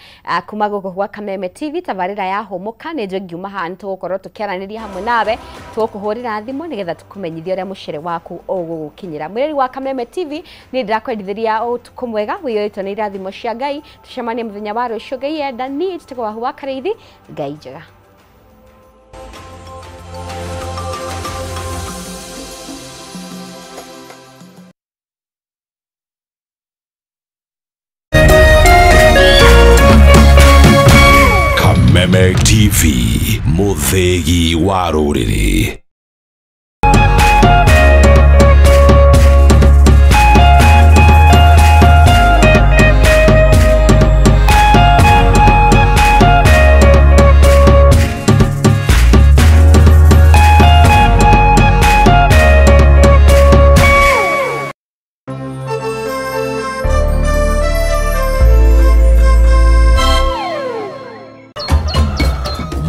Speaker 2: kuma guko kwa Kameme TV tabarira ya homoka nejo ngiuma hanu tugukorwo tukiaraniria hamwe nawe tukuhurira thimu nigetha tukumenyithia uria mucere waku ugukinyira mwiriri wa Kameme TV ni ndirakwendithiria utuku mwega wiyoitwo ni irathimo cia Ngai tucemanie muthenya wa rucio Ngai enda ni tutikwa huwa karithi Ngai njega.
Speaker 12: Kameme TV, muthegi wa ruriri.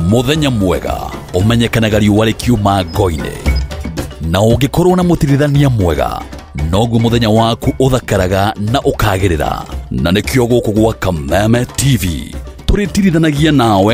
Speaker 12: Muthenya mwega umenyekanaga riũa rĩkiuma ngo-inĩ na ũngĩkorwo na mũtirithania mwega noguo muthenya waku uthakaraga na ukagĩrĩra na nĩkĩo gũkũ gwa Kameme TV tũrĩtirithanagia nawe